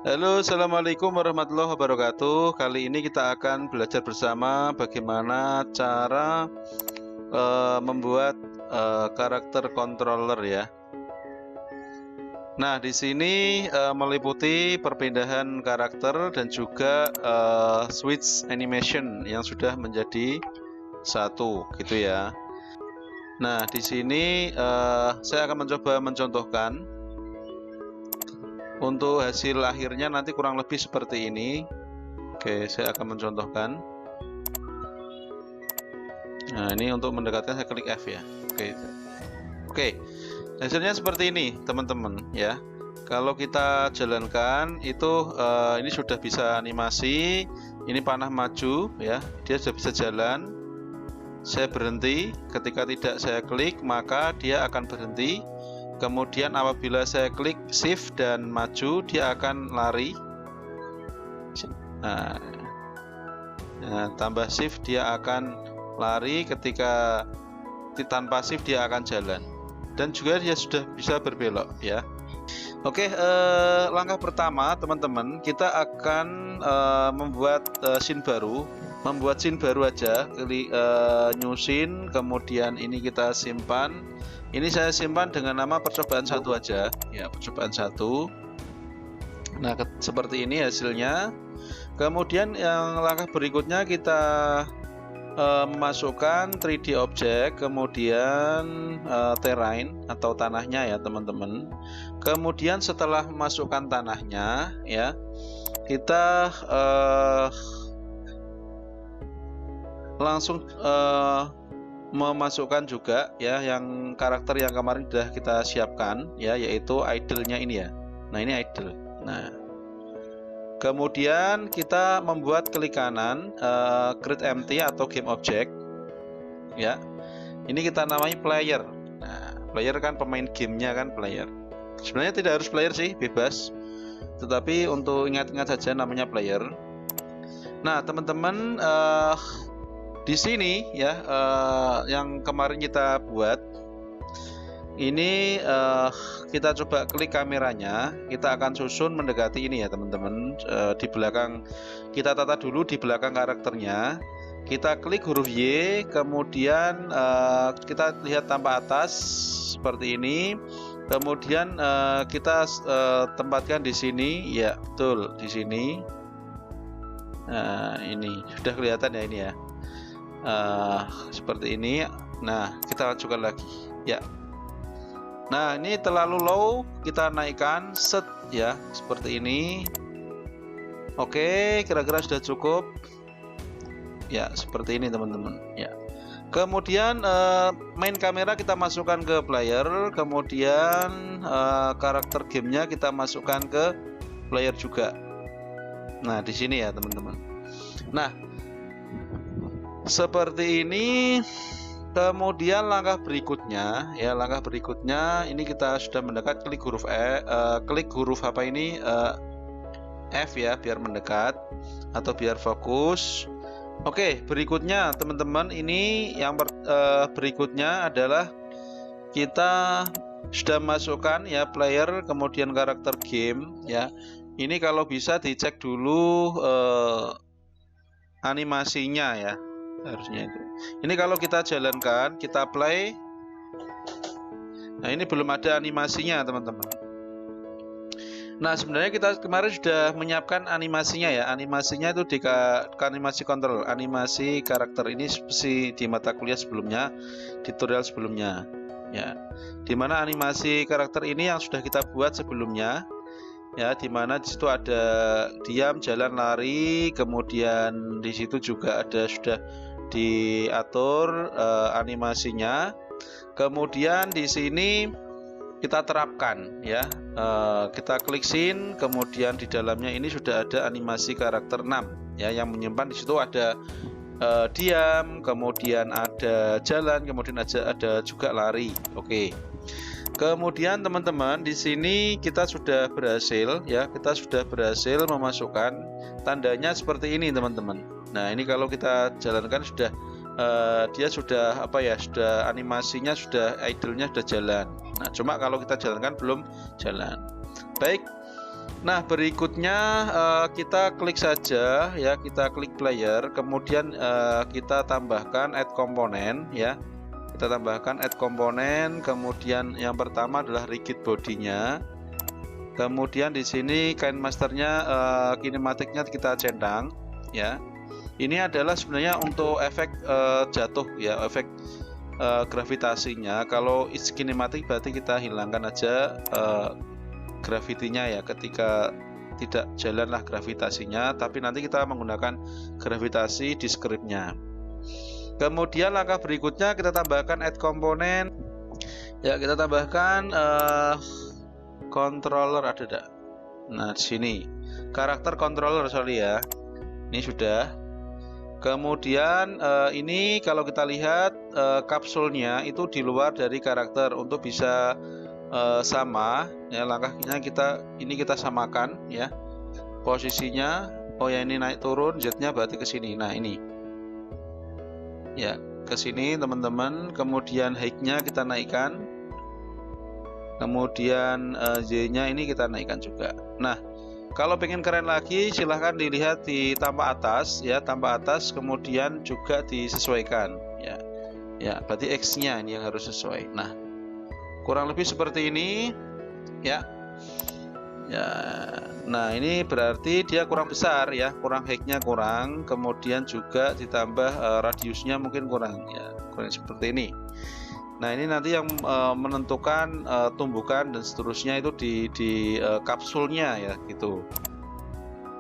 Halo, assalamualaikum warahmatullahi wabarakatuh. Kali ini kita akan belajar bersama bagaimana cara membuat karakter controller ya. Nah, di sini meliputi perpindahan karakter dan juga switch animation yang sudah menjadi satu, gitu ya. Nah, di sini saya akan mencoba mencontohkan. Untuk hasil akhirnya nanti kurang lebih seperti ini. Oke, saya akan mencontohkan. Nah, ini untuk mendekatkan saya klik F ya. Oke, hasilnya seperti ini teman-teman ya. Kalau kita jalankan itu ini sudah bisa animasi. Ini panah maju ya, dia sudah bisa jalan. Saya berhenti, ketika tidak saya klik maka dia akan berhenti. Kemudian apabila saya klik shift dan maju, dia akan lari. Tambah shift dia akan lari, ketika tanpa shift dia akan jalan. Dan juga dia sudah bisa berbelok ya. Oke, langkah pertama teman-teman, kita akan membuat scene baru. Membuat scene baru aja, klik new scene, kemudian ini kita simpan. Ini saya simpan dengan nama percobaan 1 aja ya, percobaan 1. Nah, seperti ini hasilnya. Kemudian yang langkah berikutnya kita memasukkan 3D object, kemudian terrain atau tanahnya ya teman-teman. Kemudian setelah memasukkan tanahnya ya, kita langsung memasukkan juga ya yang karakter yang kemarin sudah kita siapkan ya, yaitu idle-nya ini ya. Nah, ini idle. Nah, kemudian kita membuat klik kanan create empty atau game object ya. Ini kita namai player. Nah, player kan pemain gamenya kan player. Sebenarnya tidak harus player sih, bebas. Tetapi untuk ingat-ingat saja namanya player. Nah, teman-teman, di sini ya yang kemarin kita buat ini, kita coba klik kameranya, kita akan susun mendekati ini ya teman-teman. Di belakang kita tata dulu di belakang karakternya, kita klik huruf Y, kemudian kita lihat tampak atas seperti ini, kemudian kita tempatkan di sini ya, betul di sini. Nah, ini sudah kelihatan ya ini ya. Seperti ini. Nah, kita ajukan lagi ya. Nah, ini terlalu low, kita naikkan set ya, seperti ini. Oke, kira-kira sudah cukup ya, seperti ini teman-teman ya. Kemudian main kamera kita masukkan ke player, kemudian karakter gamenya kita masukkan ke player juga. Nah, di sini ya teman-teman. Nah, seperti ini. Kemudian langkah berikutnya ya, langkah berikutnya ini kita sudah mendekat, klik huruf klik huruf apa ini F ya, biar mendekat atau biar fokus. Oke, berikutnya teman-teman, ini yang berikutnya adalah kita sudah masukkan ya player, kemudian karakter game ya. Ini kalau bisa dicek dulu animasinya ya, harusnya itu. Ini kalau kita jalankan, kita play. Nah, ini belum ada animasinya teman-teman. Nah, sebenarnya kita kemarin sudah menyiapkan animasinya ya. Animasinya itu di animasi control, animasi karakter ini seperti di mata kuliah sebelumnya, tutorial sebelumnya ya. Dimana animasi karakter ini yang sudah kita buat sebelumnya ya, dimana di situ ada diam, jalan, lari, kemudian di situ juga ada sudah diatur animasinya. Kemudian di sini kita terapkan ya, kita klik scene, kemudian di dalamnya ini sudah ada animasi karakter 6 ya, yang menyimpan. Di situ ada diam, kemudian ada jalan, kemudian ada juga lari. Oke. Kemudian teman-teman, di sini kita sudah berhasil ya, kita sudah berhasil memasukkan tandanya seperti ini teman-teman. Nah, ini kalau kita jalankan sudah dia sudah apa ya, sudah animasinya, sudah idle-nya sudah jalan. Nah, cuma kalau kita jalankan belum jalan. Baik, Nah, berikutnya kita klik saja ya, kita klik player, kemudian kita tambahkan add komponen ya. Kita tambahkan add komponen, kemudian yang pertama adalah rigid bodinya. Kemudian di sini KineMasternya, kinematiknya kita centang ya. Ini adalah sebenarnya untuk efek jatuh ya, efek gravitasinya. Kalau is kinematik berarti kita hilangkan aja gravitinya ya, ketika tidak jalanlah gravitasinya, tapi nanti kita menggunakan gravitasi di scriptnya. Kemudian langkah berikutnya kita tambahkan add komponen ya, kita tambahkan controller, ada tidak? Nah, di sini karakter controller, sorry ya, ini sudah. Kemudian ini kalau kita lihat kapsulnya itu di luar dari karakter. Untuk bisa sama ya, langkahnya kita samakan ya posisinya. Oh ya, ini naik turun, Z-nya berarti ke sini. Nah, ini ya ke sini teman-teman. Kemudian height-nya kita naikkan, kemudian Y-nya ini kita naikkan juga. Nah, kalau pengen keren lagi silahkan dilihat di tampak atas ya, tampak atas, kemudian juga disesuaikan ya. Ya, berarti X-nya ini yang harus sesuai. Nah, kurang lebih seperti ini ya. Ya, nah ini berarti dia kurang besar ya, kurang height-nya kurang, kemudian juga ditambah radiusnya mungkin kurang ya, kurang seperti ini. Nah, ini nanti yang menentukan tumbukan dan seterusnya itu di kapsulnya ya gitu.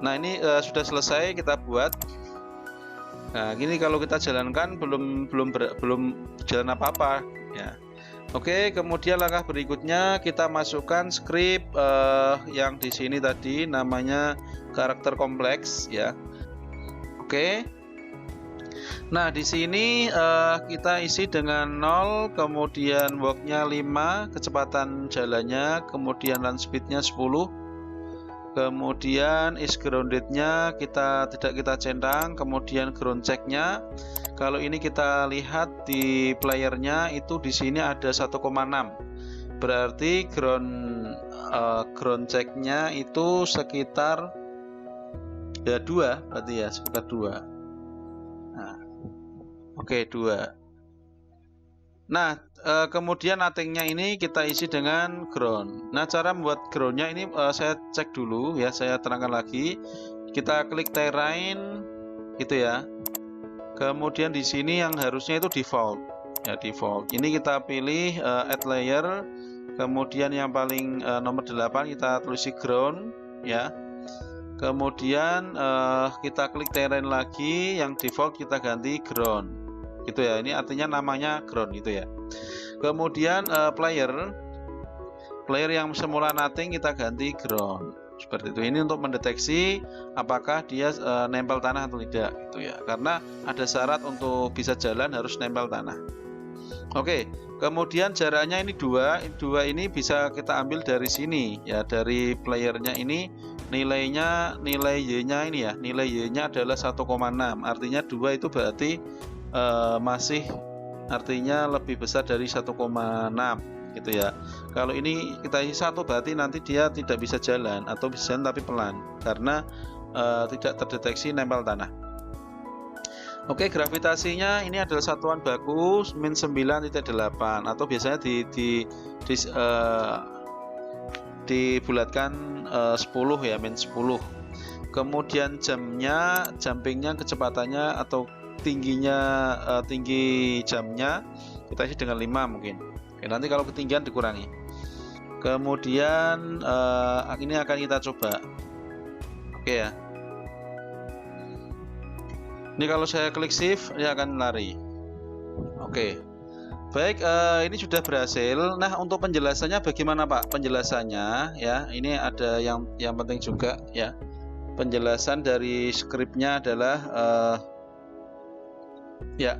Nah, ini sudah selesai kita buat. Nah, gini kalau kita jalankan belum jalan apa-apa ya. Oke, kemudian langkah berikutnya kita masukkan script yang di sini tadi namanya karakter kompleks ya. Oke. Nah, di sini kita isi dengan 0, kemudian walk-nya 5, kecepatan jalannya, kemudian land speed-nya 10, kemudian is grounded-nya tidak kita centang, kemudian ground check-nya. Kalau ini kita lihat di player-nya itu di sini ada 1,6. Berarti ground check-nya itu sekitar ya 2, berarti ya sekitar 2. Nah, oke, 2. Nah, kemudian nothing-nya ini kita isi dengan ground. Nah, cara membuat ground-nya ini saya cek dulu ya, saya terangkan lagi. Kita klik terrain gitu ya. Kemudian di sini yang harusnya itu default ya, default. Ini kita pilih add layer, kemudian yang paling nomor 8 kita tulis ground ya. Kemudian kita klik terrain lagi, yang default kita ganti ground gitu ya. Ini artinya namanya ground gitu ya. Kemudian player yang semula nothing kita ganti ground seperti itu. Ini untuk mendeteksi apakah dia nempel tanah atau tidak gitu ya, karena ada syarat untuk bisa jalan harus nempel tanah. Oke, kemudian jaraknya ini 2 ini bisa kita ambil dari sini ya, dari playernya ini. Nilai Y-nya ini ya, nilai Y-nya adalah 1,6. Artinya 2 itu berarti masih artinya lebih besar dari 1,6 gitu ya. Kalau ini kita isi 1 berarti nanti dia tidak bisa jalan atau bisa jalan tapi pelan karena tidak terdeteksi nempel tanah. Oke, gravitasinya ini adalah satuan baku min 9,8 atau biasanya dibulatkan 10 ya, min 10. Kemudian jumpingnya kecepatannya atau tinggi jamnya kita isi dengan 5 mungkin. Oke, nanti kalau ketinggian dikurangi. Kemudian ini akan kita coba. Oke ya. Ini kalau saya klik shift dia akan lari. Oke. Baik, ini sudah berhasil. Nah, untuk penjelasannya bagaimana Pak? Penjelasannya ya, ini ada yang penting juga ya. Penjelasan dari skripnya adalah ya,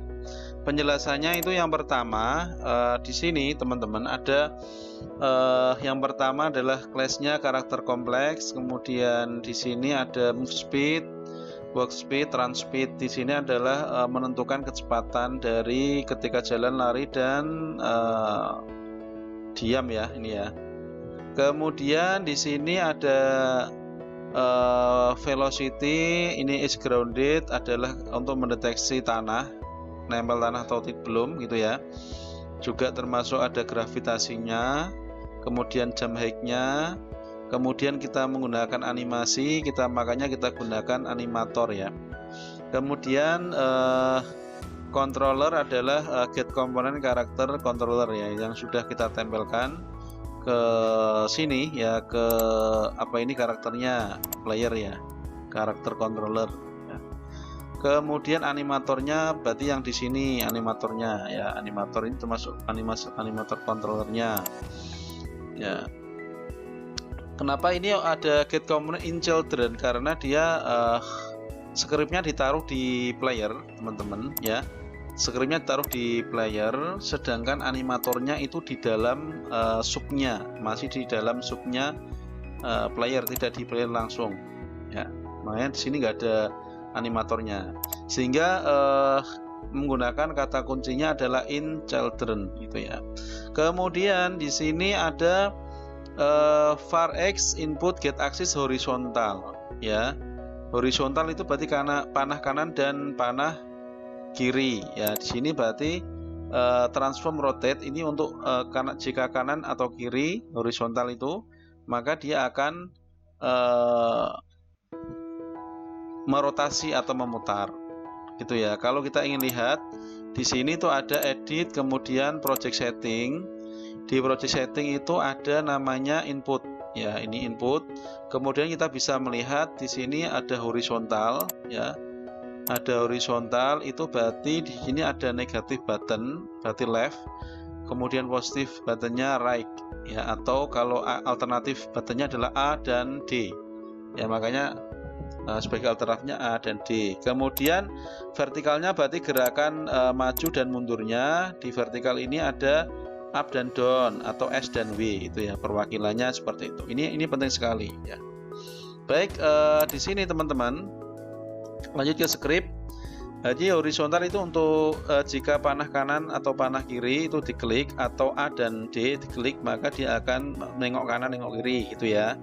penjelasannya itu yang pertama di sini teman-teman ada yang pertama adalah kelasnya karakter kompleks, kemudian di sini ada move speed, walk speed, run speed. Di sini adalah menentukan kecepatan dari ketika jalan, lari, dan diam ya, ini ya. Kemudian di sini ada velocity, ini is grounded, adalah untuk mendeteksi tanah, nempel tanah atau belum gitu ya. Juga termasuk ada gravitasinya, kemudian jump height-nya, kemudian kita menggunakan animasi, makanya kita gunakan animator ya. Kemudian controller adalah get component karakter controller ya, yang sudah kita tempelkan ke sini ya, ke ini karakternya player ya, karakter controller ya. Kemudian animatornya berarti yang di sini animatornya ya, animator ini termasuk animator controllernya ya. Kenapa ini ada get component in children? Karena dia scriptnya ditaruh di player teman-teman ya, scriptnya ditaruh di player, sedangkan animatornya itu di dalam subnya, masih di dalam subnya player, tidak di player langsung ya. Makanya di sini nggak ada animatornya, sehingga menggunakan kata kuncinya adalah in children gitu ya. Kemudian di sini ada var x input get axis horizontal ya. Horizontal itu berarti karena panah kanan dan panah kiri ya. Di sini berarti transform rotate ini untuk jika kanan atau kiri horizontal itu, maka dia akan merotasi atau memutar gitu ya. Kalau kita ingin lihat di sini tuh ada edit, kemudian project setting. Di project setting itu ada namanya input ya, ini input. Kemudian kita bisa melihat di sini ada horizontal ya. Ada horizontal itu berarti di sini ada negatif button, berarti left. Kemudian positif buttonnya right ya, atau kalau alternatif buttonnya adalah A dan D ya, makanya sebagai alternatifnya A dan D. Kemudian vertikalnya berarti gerakan maju dan mundurnya. Di vertikal ini ada up dan down atau S dan W itu ya, perwakilannya seperti itu. Ini penting sekali ya. Baik, di sini teman-teman lanjut ke script. Jadi horizontal itu untuk jika panah kanan atau panah kiri itu diklik, atau A dan D diklik, maka dia akan nengok kanan nengok kiri gitu ya.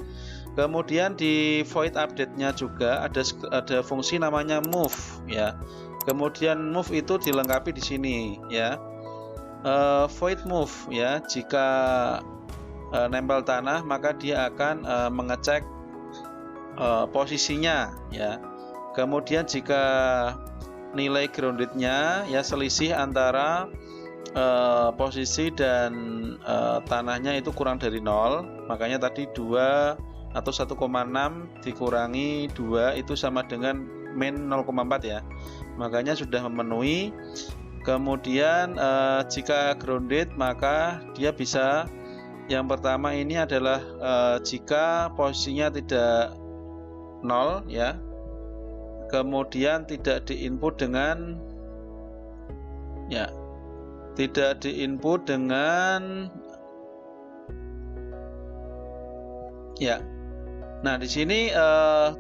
Kemudian di void update-nya juga ada fungsi namanya move ya. Kemudian move itu dilengkapi di sini ya. Void move ya, jika nempel tanah maka dia akan mengecek posisinya ya. Kemudian jika nilai groundednya ya, selisih antara posisi dan tanahnya itu kurang dari 0, makanya tadi 2 atau 1,6 dikurangi 2 itu sama dengan min 0,4 ya, makanya sudah memenuhi. Kemudian jika grounded maka dia bisa, yang pertama ini adalah jika posisinya tidak 0 ya, kemudian tidak diinput dengan ya, tidak diinput dengan ya. Nah, di sini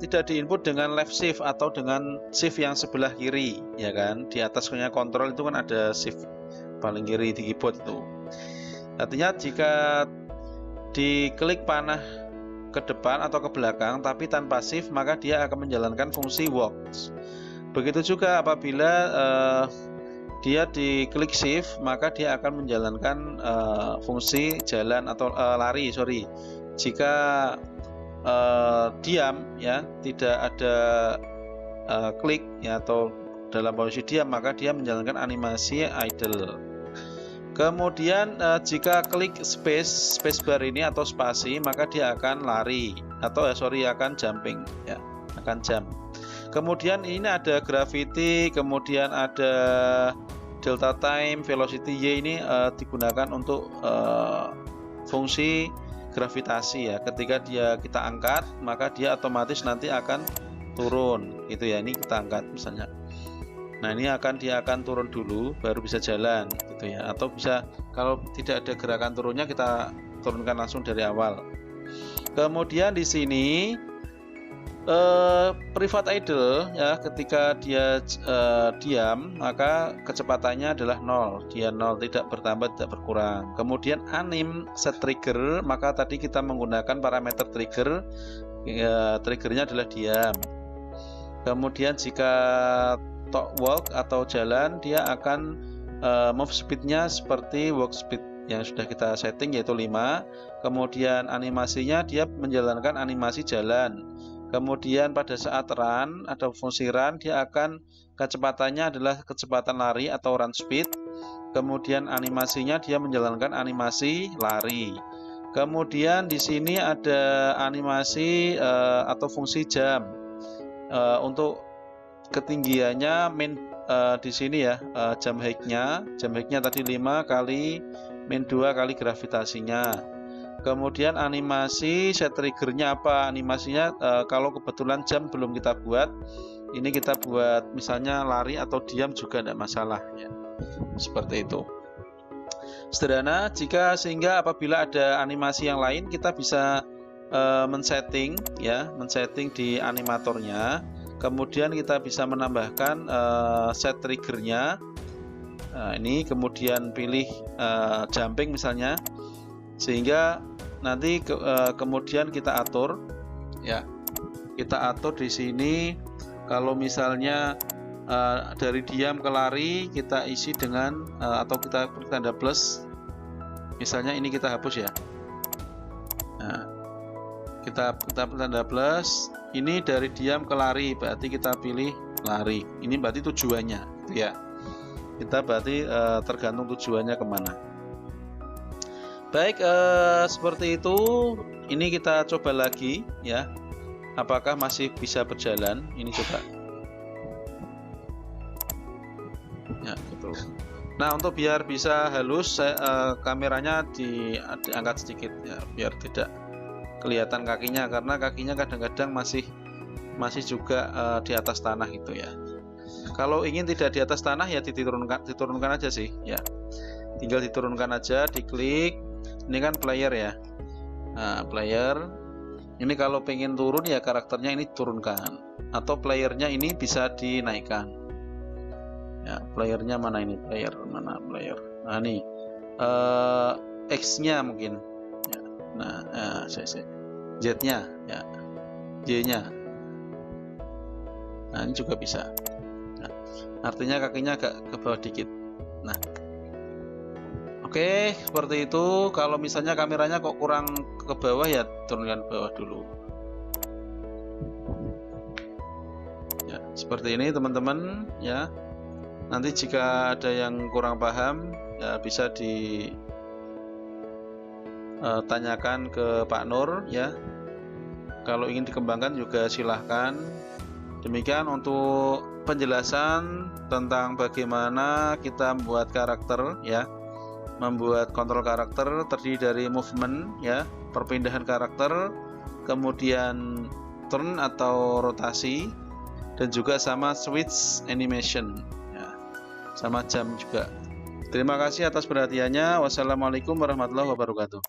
tidak diinput dengan left shift atau dengan shift yang sebelah kiri ya kan. Di atasnya kontrol itu kan ada shift paling kiri di keyboard itu. Artinya jika diklik panah ke depan atau ke belakang tapi tanpa shift, maka dia akan menjalankan fungsi walk. Begitu juga apabila dia diklik shift, maka dia akan menjalankan fungsi jalan atau lari. Jika diam ya, tidak ada klik ya, atau dalam posisi diam, maka dia menjalankan animasi idle. Kemudian jika klik spacebar ini atau spasi, maka dia akan lari atau akan jumping ya, akan jump. Kemudian ini ada gravity, kemudian ada delta time, velocity Y ini digunakan untuk fungsi gravitasi ya. Ketika kita angkat, maka dia otomatis nanti akan turun gitu ya. Ini kita angkat misalnya, nah ini dia akan turun dulu baru bisa jalan gitu ya, atau bisa kalau tidak ada gerakan turunnya kita turunkan langsung dari awal. Kemudian di sini Private idle ya, ketika dia diam maka kecepatannya adalah 0, dia 0, tidak bertambah tidak berkurang. Kemudian anim set trigger, maka tadi kita menggunakan parameter trigger, triggernya adalah diam. Kemudian jika talk walk atau jalan, dia akan move speednya seperti walk speed yang sudah kita setting, yaitu 5. Kemudian animasinya dia menjalankan animasi jalan. Kemudian pada saat run, ada fungsi run, dia akan kecepatannya adalah kecepatan lari atau run speed. Kemudian animasinya dia menjalankan animasi lari. Kemudian di sini ada animasi atau fungsi jam. Untuk ketinggiannya di sini ya, jam height-nya tadi 5 kali min 2 kali gravitasinya. Kemudian animasi set triggernya apa? Animasinya kalau kebetulan jam belum kita buat, ini kita buat misalnya lari atau diam juga tidak masalah ya. Seperti itu. Sederhana, sehingga apabila ada animasi yang lain kita bisa men-setting di animatornya. Kemudian kita bisa menambahkan set triggernya. Ini kemudian pilih jumping misalnya, sehingga nanti kemudian kita atur ya, kita atur di sini. Kalau misalnya dari diam ke lari kita isi dengan atau kita beri tanda plus, misalnya ini kita hapus ya. Nah, kita tanda plus, ini dari diam ke lari, berarti kita pilih lari. Ini berarti tujuannya gitu ya, kita berarti tergantung tujuannya kemana. Baik, seperti itu. Ini kita coba lagi ya, apakah masih bisa berjalan. Ini coba ya, gitu. Nah, untuk biar bisa halus, kameranya diangkat sedikit ya, biar tidak kelihatan kakinya, karena kakinya kadang-kadang masih juga di atas tanah gitu ya. Kalau ingin tidak di atas tanah ya diturunkan aja sih ya, tinggal diturunkan aja, diklik. Ini kan player ya. Nah, player ini kalau pengen turun ya karakternya ini turunkan, atau playernya ini bisa dinaikkan ya. Playernya mana ini? Player mana? Player. Nah, ini X-nya mungkin ya. Nah, Z-nya ya, Y-nya. Nah, ini juga bisa. Nah, artinya kakinya agak ke bawah dikit. Nah, oke, seperti itu. Kalau misalnya kameranya kok kurang ke bawah ya turunkan bawah dulu. Ya, seperti ini teman-teman ya. Nanti jika ada yang kurang paham ya bisa ditanyakan ke Pak Nur ya. Kalau ingin dikembangkan juga silahkan. Demikian untuk penjelasan tentang bagaimana kita membuat karakter ya. Membuat kontrol karakter terdiri dari movement ya, perpindahan karakter, kemudian turn atau rotasi, dan juga sama switch animation ya, sama jam juga. Terima kasih atas perhatiannya. Wassalamualaikum warahmatullahi wabarakatuh.